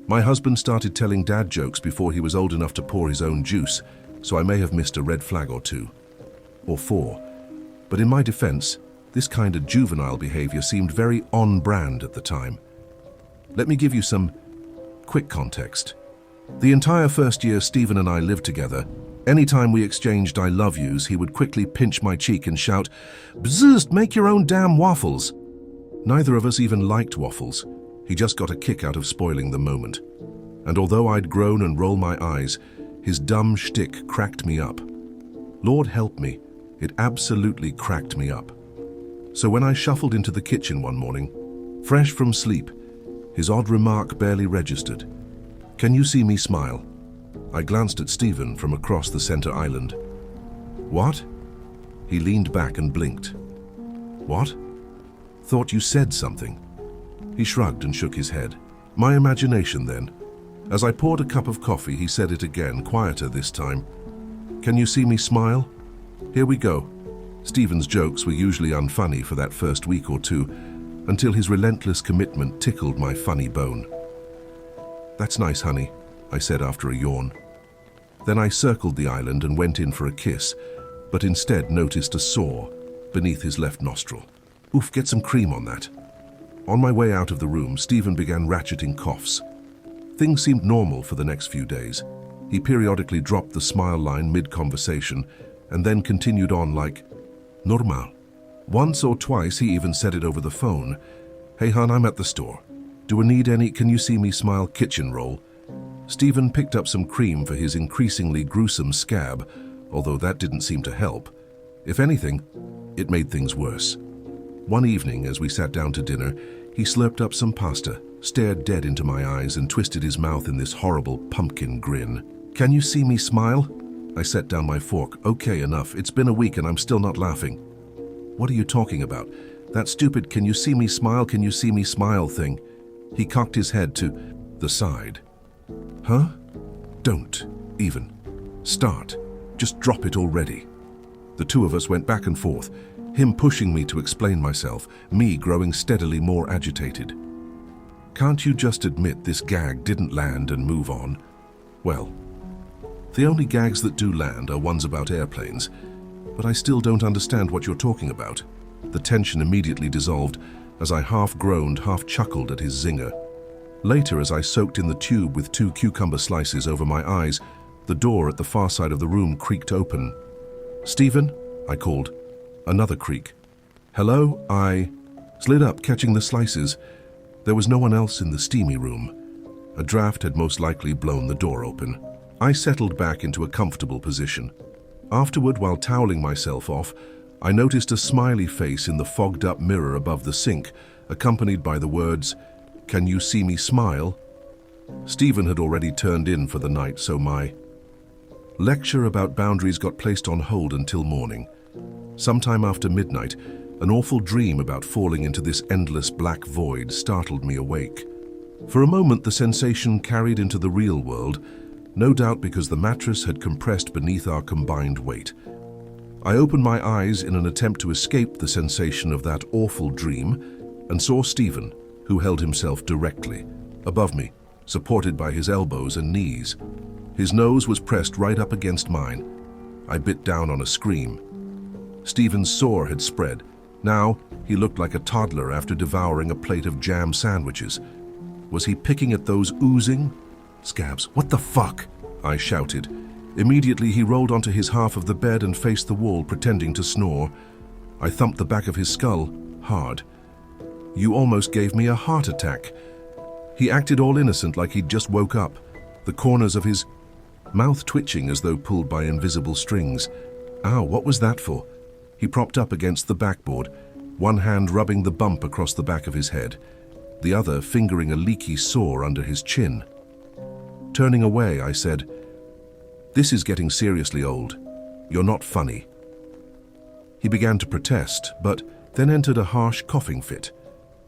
My husband started telling dad jokes before he was old enough to pour his own juice, so I may have missed a red flag or two. Or four. But in my defense, this kind of juvenile behavior seemed very on-brand at the time. Let me give you some quick context. The entire first year Stephen and I lived together, anytime we exchanged I love yous, he would quickly pinch my cheek and shout, "Bzzzt, make your own damn waffles." Neither of us even liked waffles. He just got a kick out of spoiling the moment. And although I'd groan and roll my eyes, his dumb shtick cracked me up. Lord help me, it absolutely cracked me up. So when I shuffled into the kitchen one morning, fresh from sleep, his odd remark barely registered. "Can you see me smile?" I glanced at Stephen from across the center island. "What?" He leaned back and blinked. "What?" "Thought you said something." He shrugged and shook his head. "My imagination then." As I poured a cup of coffee, he said it again, quieter this time. "Can you see me smile? Here we go." Stephen's jokes were usually unfunny for that first week or two, until his relentless commitment tickled my funny bone. "That's nice, honey," I said after a yawn. Then I circled the island and went in for a kiss, but instead noticed a sore beneath his left nostril. "Oof, get some cream on that." On my way out of the room, Stephen began ratcheting coughs. Things seemed normal for the next few days. He periodically dropped the smile line mid-conversation and then continued on like, "Normal." Once or twice he even said it over the phone. "Hey hon, I'm at the store. Do I need any can you see me smile kitchen roll?" Stephen picked up some cream for his increasingly gruesome scab, although that didn't seem to help. If anything, it made things worse. One evening, as we sat down to dinner, he slurped up some pasta, stared dead into my eyes, and twisted his mouth in this horrible pumpkin grin. "Can you see me smile?" I set down my fork. "Okay, enough. It's been a week and I'm still not laughing." "What are you talking about? That stupid can you see me smile thing." He cocked his head to the side. "Huh? Don't even start. Just drop it already." The two of us went back and forth, him pushing me to explain myself, me growing steadily more agitated. "Can't you just admit this gag didn't land and move on?" "Well, the only gags that do land are ones about airplanes, but I still don't understand what you're talking about." The tension immediately dissolved as I half groaned, half chuckled at his zinger. Later, as I soaked in the tube with 2 cucumber slices over my eyes, the door at the far side of the room creaked open. "Stephen?" I called. Another creak. "Hello?" I slid up, catching the slices. There was no one else in the steamy room. A draft had most likely blown the door open. I settled back into a comfortable position. Afterward, while toweling myself off, I noticed a smiley face in the fogged-up mirror above the sink, accompanied by the words, "Can you see me smile?" Stephen had already turned in for the night, so my lecture about boundaries got placed on hold until morning. Sometime after midnight, an awful dream about falling into this endless black void startled me awake. For a moment, the sensation carried into the real world, no doubt because the mattress had compressed beneath our combined weight. I opened my eyes in an attempt to escape the sensation of that awful dream and saw Stephen, who held himself directly above me, supported by his elbows and knees. His nose was pressed right up against mine. I bit down on a scream. Stephen's sore had spread. Now he looked like a toddler after devouring a plate of jam sandwiches. Was he picking at those oozing scabs? "What the fuck?" I shouted. Immediately he rolled onto his half of the bed and faced the wall, pretending to snore. I thumped the back of his skull hard. "You almost gave me a heart attack." He acted all innocent, like he'd just woke up, the corners of his mouth twitching as though pulled by invisible strings. "Ow, what was that for?" He propped up against the backboard, one hand rubbing the bump across the back of his head, the other fingering a leaky sore under his chin. Turning away, I said, "This is getting seriously old. You're not funny." He began to protest, but then entered a harsh coughing fit.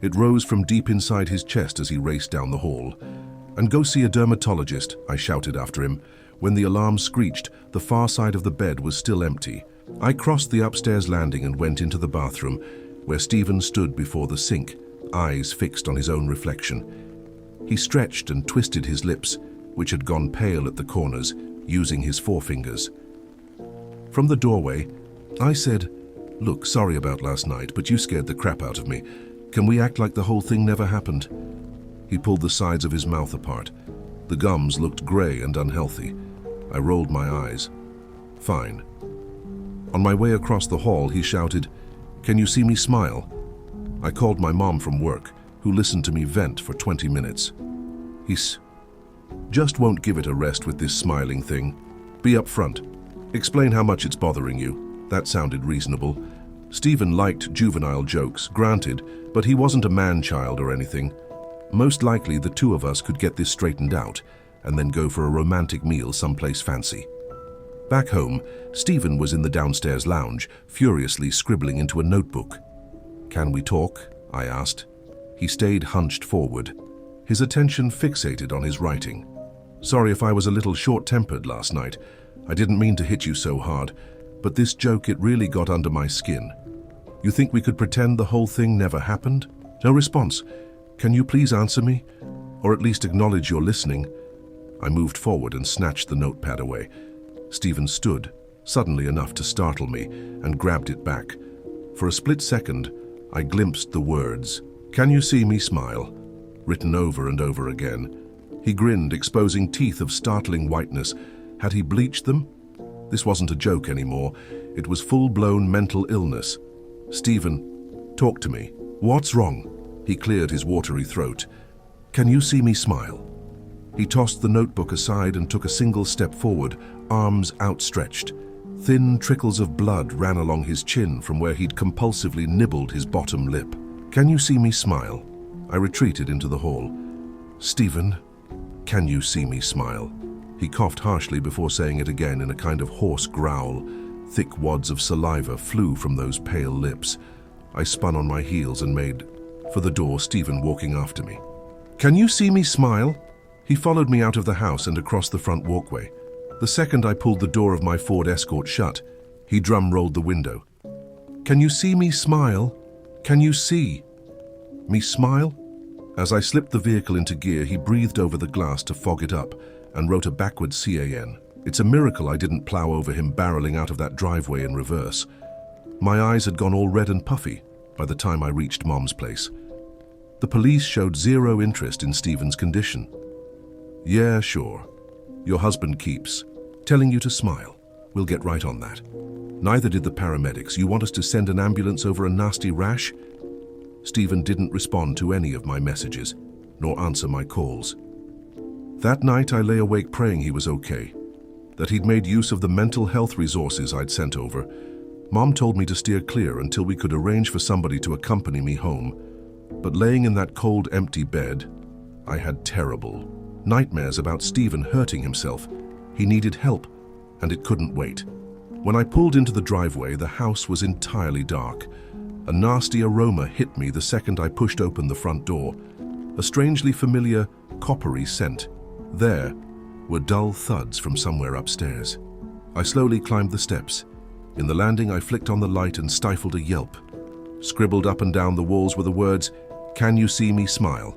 It rose from deep inside his chest as he raced down the hall. "And go see a dermatologist," I shouted after him. When the alarm screeched, the far side of the bed was still empty. I crossed the upstairs landing and went into the bathroom, where Stephen stood before the sink, eyes fixed on his own reflection. He stretched and twisted his lips, which had gone pale at the corners, using his forefingers. From the doorway, I said, "Look, sorry about last night, but you scared the crap out of me. Can we act like the whole thing never happened?" He pulled the sides of his mouth apart. The gums looked grey and unhealthy. I rolled my eyes. "Fine." On my way across the hall, he shouted, "Can you see me smile?" I called my mom from work, who listened to me vent for 20 minutes. Just won't give it a rest with this smiling thing. Be upfront. Explain how much it's bothering you." That sounded reasonable. Stephen liked juvenile jokes, granted, but he wasn't a man-child or anything. Most likely the two of us could get this straightened out and then go for a romantic meal someplace fancy. Back home, Stephen was in the downstairs lounge, furiously scribbling into a notebook. "Can we talk?" I asked. He stayed hunched forward, his attention fixated on his writing. "Sorry if I was a little short-tempered last night. I didn't mean to hit you so hard, but this joke, it really got under my skin. You think we could pretend the whole thing never happened?" No response. "Can you please answer me? Or at least acknowledge you're listening?" I moved forward and snatched the notepad away. Stephen stood, suddenly enough to startle me, and grabbed it back. For a split second, I glimpsed the words, "Can you see me smile?" written over and over again. He grinned, exposing teeth of startling whiteness. Had he bleached them? This wasn't a joke anymore. It was full-blown mental illness. "Stephen, talk to me. What's wrong?" He cleared his watery throat. "Can you see me smile?" He tossed the notebook aside and took a single step forward, arms outstretched. Thin trickles of blood ran along his chin from where he'd compulsively nibbled his bottom lip. "Can you see me smile?" I retreated into the hall. "Stephen, can you see me smile?" He coughed harshly before saying it again in a kind of hoarse growl. Thick wads of saliva flew from those pale lips. I spun on my heels and made for the door, Stephen walking after me. "Can you see me smile?" He followed me out of the house and across the front walkway. The second I pulled the door of my Ford Escort shut, he drum-rolled the window. "Can you see me smile? Can you see me smile?" As I slipped the vehicle into gear, he breathed over the glass to fog it up and wrote a backward CAN. It's a miracle I didn't plow over him barreling out of that driveway in reverse. My eyes had gone all red and puffy by the time I reached Mom's place. The police showed zero interest in Stephen's condition. "Yeah, sure. Your husband keeps telling you to smile. We'll get right on that." Neither did the paramedics. "You want us to send an ambulance over a nasty rash?" Stephen didn't respond to any of my messages, nor answer my calls. That night I lay awake praying he was okay, that he'd made use of the mental health resources I'd sent over. Mom told me to steer clear until we could arrange for somebody to accompany me home. But laying in that cold, empty bed, I had terrible nightmares about Stephen hurting himself. He needed help, and it couldn't wait. When I pulled into the driveway, the house was entirely dark. A nasty aroma hit me the second I pushed open the front door. A strangely familiar, coppery scent. There were dull thuds from somewhere upstairs. I slowly climbed the steps. In the landing, I flicked on the light and stifled a yelp. Scribbled up and down the walls were the words, "Can you see me smile?"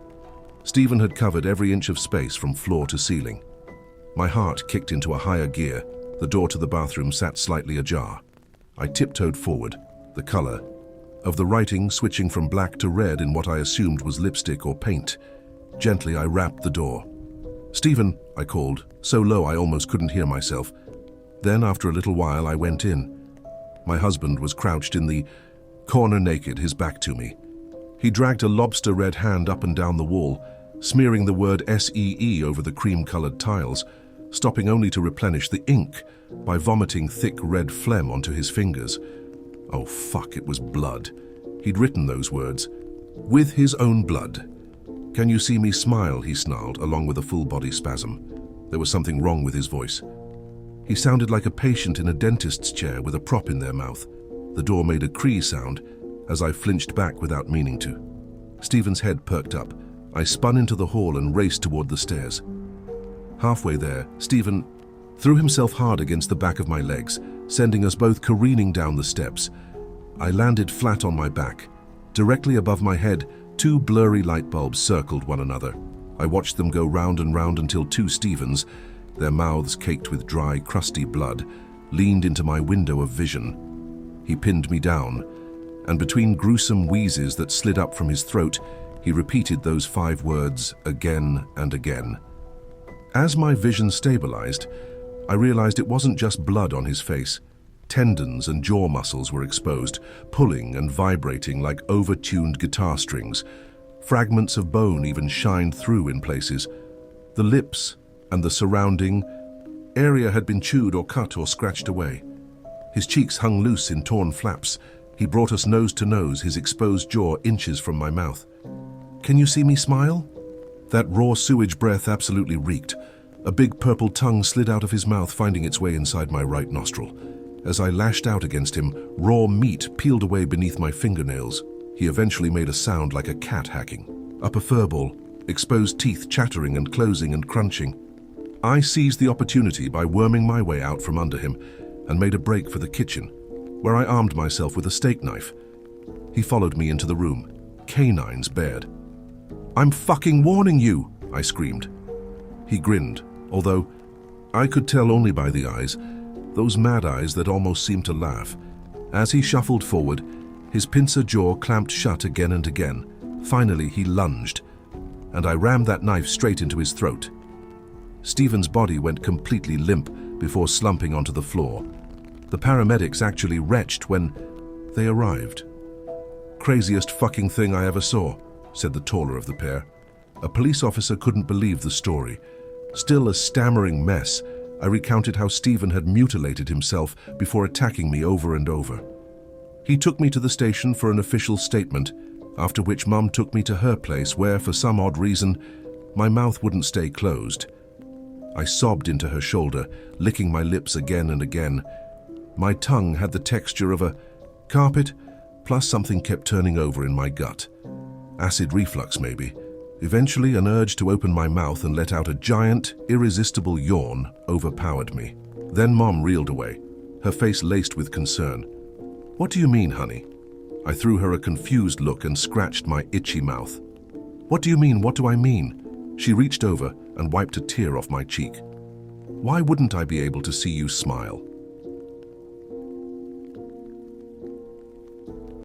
Stephen had covered every inch of space from floor to ceiling. My heart kicked into a higher gear. The door to the bathroom sat slightly ajar. I tiptoed forward, the color of the writing switching from black to red in what I assumed was lipstick or paint. Gently, I rapped the door. "Stephen," I called, so low I almost couldn't hear myself. Then, after a little while, I went in. My husband was crouched in the corner naked, his back to me. He dragged a lobster-red hand up and down the wall, smearing the word SEE over the cream-colored tiles, stopping only to replenish the ink by vomiting thick red phlegm onto his fingers. Oh fuck, it was blood. He'd written those words. With his own blood. "Can you see me smile?" he snarled, along with a full-body spasm. There was something wrong with his voice. He sounded like a patient in a dentist's chair with a prop in their mouth. The door made a cree sound as I flinched back without meaning to. Stephen's head perked up. I spun into the hall and raced toward the stairs. Halfway there, Stephen threw himself hard against the back of my legs, sending us both careening down the steps. I landed flat on my back. Directly above my head, two blurry light bulbs circled one another. I watched them go round and round until two Stevens, their mouths caked with dry, crusty blood, leaned into my window of vision. He pinned me down, and between gruesome wheezes that slid up from his throat, he repeated those 5 words again and again. As my vision stabilized, I realized it wasn't just blood on his face. Tendons and jaw muscles were exposed, pulling and vibrating like over-tuned guitar strings. Fragments of bone even shined through in places. The lips and the surrounding area had been chewed or cut or scratched away. His cheeks hung loose in torn flaps. He brought us nose to nose, his exposed jaw inches from my mouth. "Can you see me smile?" That raw sewage breath absolutely reeked. A big purple tongue slid out of his mouth, finding its way inside my right nostril. As I lashed out against him, raw meat peeled away beneath my fingernails. He eventually made a sound like a cat hacking. Up a furball, exposed teeth chattering and closing and crunching. I seized the opportunity by worming my way out from under him and made a break for the kitchen, where I armed myself with a steak knife. He followed me into the room, canines bared. "I'm fucking warning you!" I screamed. He grinned, although I could tell only by the eyes, those mad eyes that almost seemed to laugh. As he shuffled forward, his pincer jaw clamped shut again and again. Finally, he lunged, and I rammed that knife straight into his throat. Stephen's body went completely limp before slumping onto the floor. The paramedics actually retched when they arrived. "Craziest fucking thing I ever saw," said the taller of the pair. A police officer couldn't believe the story. Still a stammering mess, I recounted how Stephen had mutilated himself before attacking me over and over. He took me to the station for an official statement, after which Mum took me to her place where, for some odd reason, my mouth wouldn't stay closed. I sobbed into her shoulder, licking my lips again and again. My tongue had the texture of a carpet, plus something kept turning over in my gut. Acid reflux, maybe. Eventually, an urge to open my mouth and let out a giant, irresistible yawn overpowered me. Then Mom reeled away, her face laced with concern. "What do you mean, honey?" I threw her a confused look and scratched my itchy mouth. "What do you mean? What do I mean?" She reached over and wiped a tear off my cheek. "Why wouldn't I be able to see you smile?"